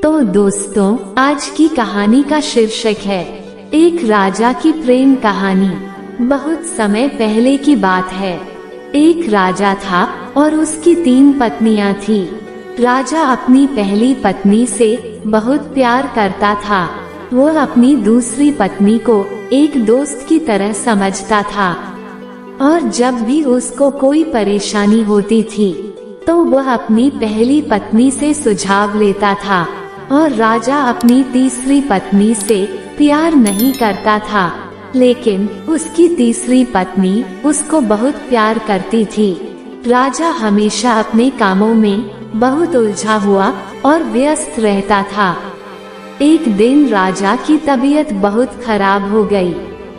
तो दोस्तों, आज की कहानी का शीर्षक है एक राजा की प्रेम कहानी। बहुत समय पहले की बात है। एक राजा था और उसकी 3 पत्नियां थी। राजा अपनी पहली पत्नी से बहुत प्यार करता था। वो अपनी दूसरी पत्नी को एक दोस्त की तरह समझता था और जब भी उसको कोई परेशानी होती थी तो वह अपनी पहली पत्नी से सुझाव लेता था और राजा अपनी तीसरी पत्नी से प्यार नहीं करता था, लेकिन उसकी तीसरी पत्नी उसको बहुत प्यार करती थी। राजा हमेशा अपने कामों में बहुत उलझा हुआ और व्यस्त रहता था। एक दिन राजा की तबीयत बहुत खराब हो गई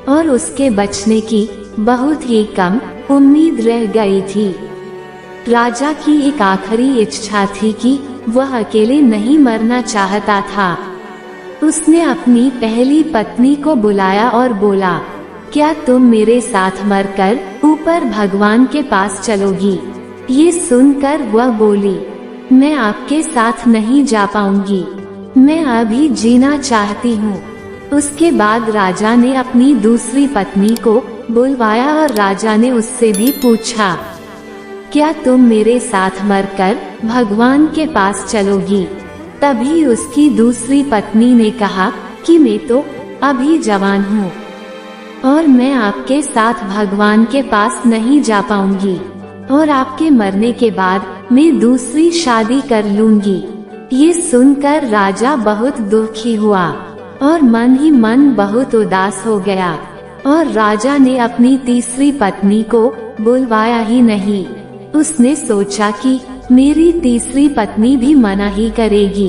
और उसके बचने की बहुत ही कम उम्मीद रह गई थी। राजा की एक आखिरी इच्छा थी कि वह अकेले नहीं मरना चाहता था। उसने अपनी पहली पत्नी को बुलाया और बोला, क्या तुम मेरे साथ मरकर ऊपर भगवान के पास चलोगी? ये सुनकर वह बोली, मैं आपके साथ नहीं जा पाऊंगी, मैं अभी जीना चाहती हूँ। उसके बाद राजा ने अपनी दूसरी पत्नी को बुलवाया और राजा ने उससे भी पूछा, क्या तुम मेरे साथ मरकर भगवान के पास चलोगी? तभी उसकी दूसरी पत्नी ने कहा कि मैं तो अभी जवान हूँ और मैं आपके साथ भगवान के पास नहीं जा पाऊंगी और आपके मरने के बाद मैं दूसरी शादी कर लूंगी। ये सुनकर राजा बहुत दुखी हुआ और मन ही मन बहुत उदास हो गया और राजा ने अपनी तीसरी पत्नी को बुलवाया ही नहीं। उसने सोचा कि मेरी तीसरी पत्नी भी मना ही करेगी।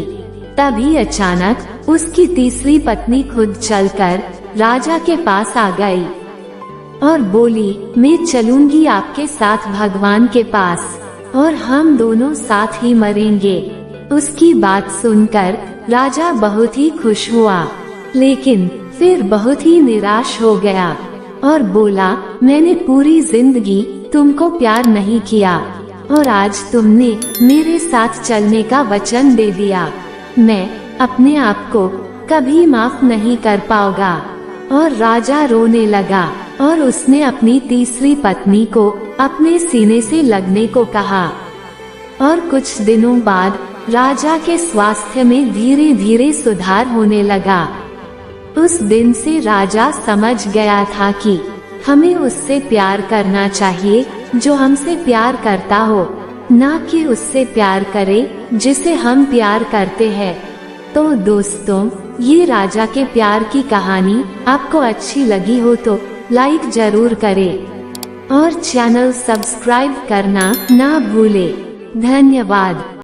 तभी अचानक उसकी तीसरी पत्नी खुद चलकर राजा के पास आ गई और बोली, मैं चलूंगी आपके साथ भगवान के पास और हम दोनों साथ ही मरेंगे। उसकी बात सुनकर राजा बहुत ही खुश हुआ, लेकिन फिर बहुत ही निराश हो गया और बोला, मैंने पूरी जिंदगी तुमको प्यार नहीं किया और आज तुमने मेरे साथ चलने का वचन दे दिया। मैं अपने आप को कभी माफ नहीं कर पाऊंगा। और राजा रोने लगा और उसने अपनी तीसरी पत्नी को अपने सीने से लगने को कहा। और कुछ दिनों बाद राजा के स्वास्थ्य में धीरे धीरे सुधार होने लगा। उस दिन से राजा समझ गया था कि हमें उससे प्यार करना चाहिए जो हमसे प्यार करता हो, ना कि उससे प्यार करे जिसे हम प्यार करते हैं। तो दोस्तों, ये राजा के प्यार की कहानी आपको अच्छी लगी हो तो लाइक जरूर करें और चैनल सब्सक्राइब करना ना भूले। धन्यवाद।